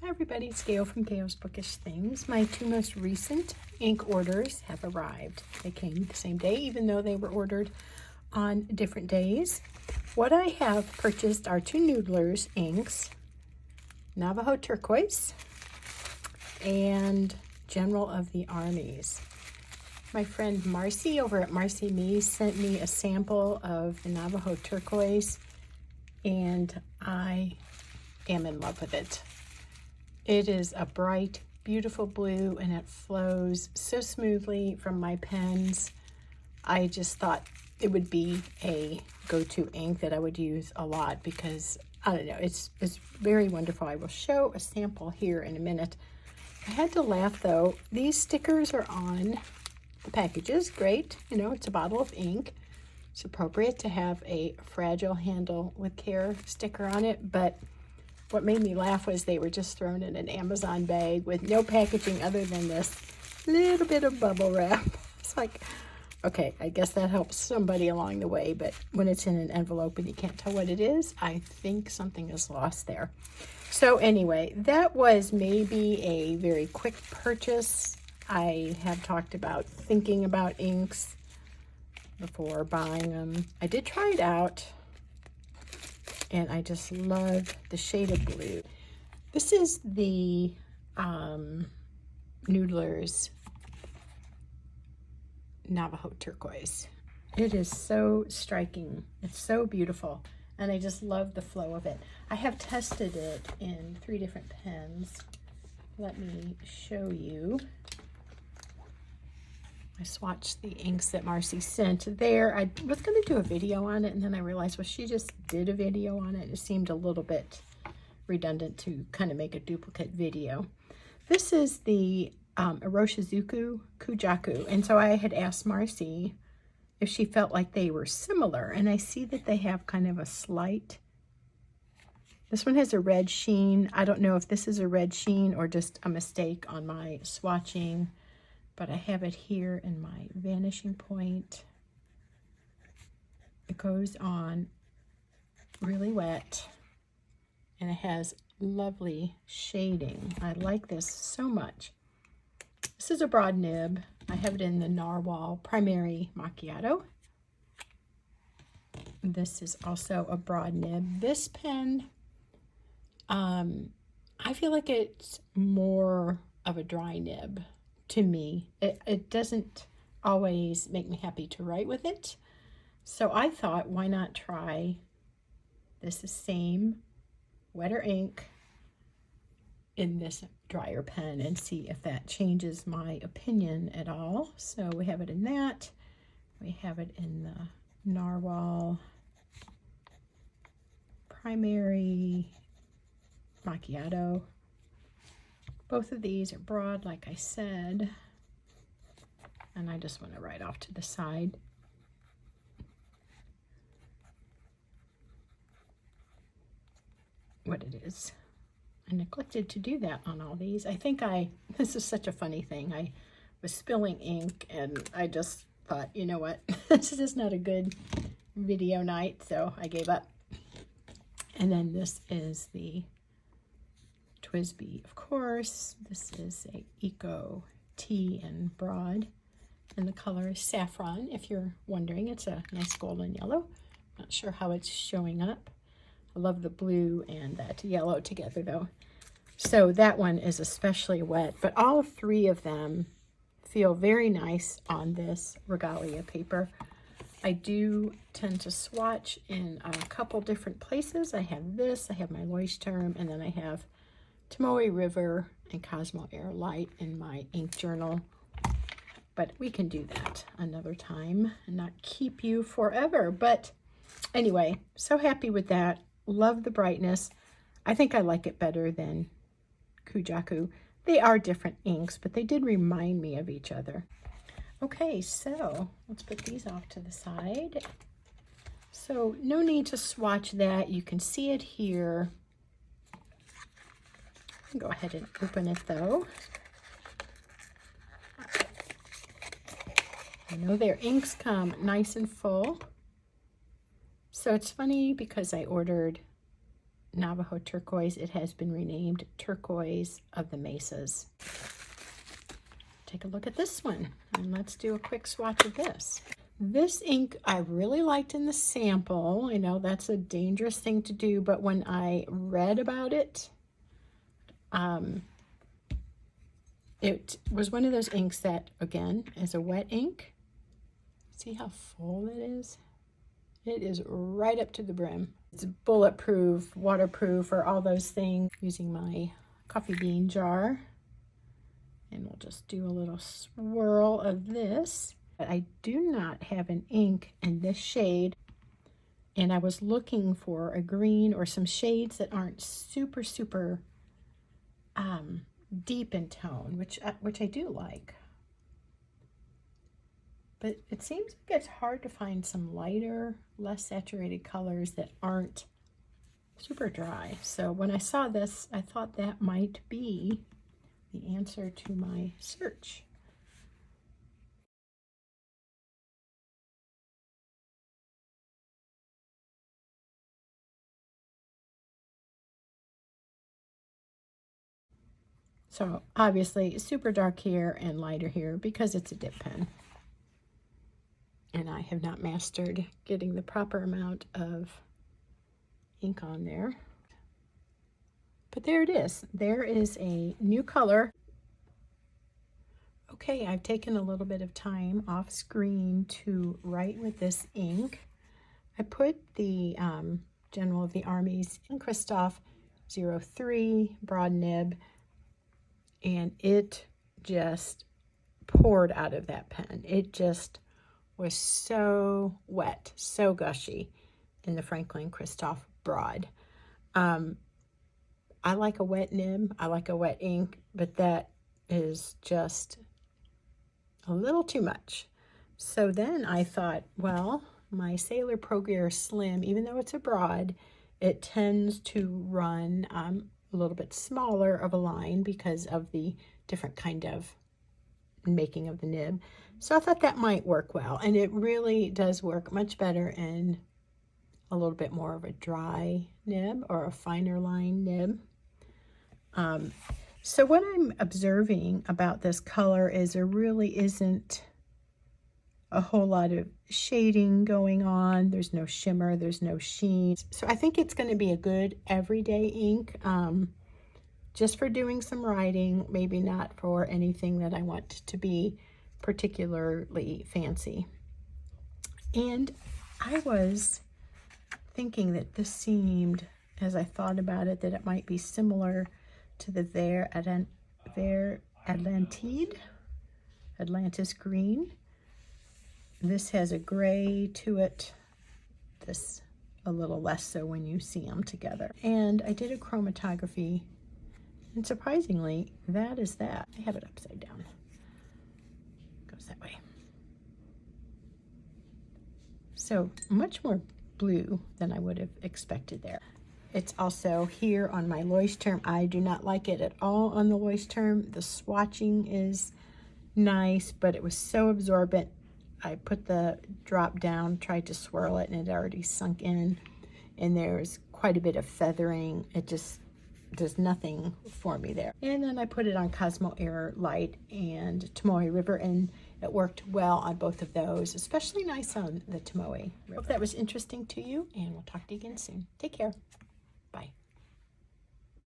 Hi everybody, it's Gail from Gail's Bookish Things. My two most recent ink orders have arrived. They came the same day, even though they were ordered on different days. What I have purchased are two Noodlers inks, Navajo Turquoise and General of the Armies. My friend Marcy over at Marcy Me sent me a sample of the Navajo Turquoise, and I am in love with it. It is a bright, beautiful blue, and it flows so smoothly from my pens. I just thought it would be a go-to ink that I would use a lot because, I don't know, it's very wonderful. I will show a sample here in a minute. I had to laugh, though. These stickers are on the packages. Great. You know, it's a bottle of ink. It's appropriate to have a fragile handle with care sticker on it, but what made me laugh was they were just thrown in an Amazon bag with no packaging other than this little bit of bubble wrap. It's like, okay, I guess that helps somebody along the way, but when it's in an envelope and you can't tell what it is, I think something is lost there. So anyway, that was maybe a very quick purchase. I have talked about thinking about inks before buying them. I did try it out, and I just love the shade of blue. This is the Noodler's Navajo Turquoise. It is so striking. It's so beautiful, and I just love the flow of it. I have tested it in 3 different pens. Let me show you. I swatched the inks that Marcy sent there. I was going to do a video on it, and then I realized, well, she just did a video on it. It seemed a little bit redundant to kind of make a duplicate video. This is the Iroshizuku Kujaku, and so I had asked Marcy if she felt like they were similar, and I see that they have kind of a slight, this one has a red sheen. I don't know if this is a red sheen or just a mistake on my swatching, but I have it here in my vanishing point. It goes on really wet, and it has lovely shading. I like this so much. This is a broad nib. I have it in the Narwhal Primary Macchiato. This is also a broad nib. This pen, I feel like it's more of a dry nib. To me, it doesn't always make me happy to write with it. So I thought, why not try this same wetter ink in this drier pen and see if that changes my opinion at all. So we have it in that. We have it in the Narwhal Primary Macchiato. Both of these are broad, like I said, and I just want to write off to the side. What it is. I neglected to do that on all these. I think this is such a funny thing. I was spilling ink, and I just thought, you know what, this is not a good video night, so I gave up. And then this is the Twisby, of course. This is a Eco Tea in broad, and the color is saffron, if you're wondering. It's a nice golden yellow. Not sure how it's showing up. I love the blue and that yellow together, though. So that one is especially wet, but all 3 of them feel very nice on this regalia paper. I do tend to swatch in a couple different places. I have this, I have my Leuchtturm, and then I have Tomoe River and Cosmo Air Light in my ink journal. But we can do that another time and not keep you forever. But anyway, so happy with that. Love the brightness. I think I like it better than Kujaku. They are different inks, but they did remind me of each other. Okay, so let's put these off to the side. So no need to swatch that. You can see it here. Go ahead and open it, though. I know their inks come nice and full. So it's funny because I ordered Navajo turquoise. It has been renamed Turquoise of the Mesas. Take a look at this one, and let's do a quick swatch of this. This ink I really liked in the sample. I know that's a dangerous thing to do, but when I read about it, it was one of those inks that, again, is a wet ink. See how full it is? It is right up to the brim. It's bulletproof, waterproof, or all those things. Using my coffee bean jar. And we'll just do a little swirl of this. But I do not have an ink in this shade. And I was looking for a green or some shades that aren't super, super deep in tone, which I do like. But it seems like it's hard to find some lighter, less saturated colors that aren't super dry. So when I saw this, I thought that might be the answer to my search. So obviously super dark here and lighter here because it's a dip pen. And I have not mastered getting the proper amount of ink on there. But there it is. There is a new color. Okay, I've taken a little bit of time off screen to write with this ink. I put the General of the Armies in Christoph 03 broad nib, and it just poured out of that pen. It just was so wet, so gushy in the Franklin Christoph broad. I like a wet nib, I like a wet ink, but that is just a little too much. So then I thought, well, my Sailor Pro Gear Slim, even though it's a broad, it tends to run a little bit smaller of a line because of the different kind of making of the nib. So I thought that might work well, and it really does work much better in a little bit more of a dry nib or a finer line nib. So what I'm observing about this color is there really isn't a whole lot of shading going on. There's no shimmer, there's no sheen. So I think it's going to be a good everyday ink, just for doing some writing, maybe not for anything that I want to be particularly fancy. And I was thinking that this seemed, as I thought about it, that it might be similar to the Atlantis green. This has a gray to it, this a little less so when you see them together. And I did a chromatography, and surprisingly, that is that. I have it upside down. Goes that way. So much more blue than I would have expected there. It's also here on my Leuchtturm. I do not like it at all on the Leuchtturm. The swatching is nice, but it was so absorbent. I put the drop down, tried to swirl it, and it already sunk in. And there's quite a bit of feathering. It just does nothing for me there. And then I put it on Cosmo Air Light and Tomoe River, and it worked well on both of those, especially nice on the Tomoe River. Hope that was interesting to you, and we'll talk to you again soon. Take care.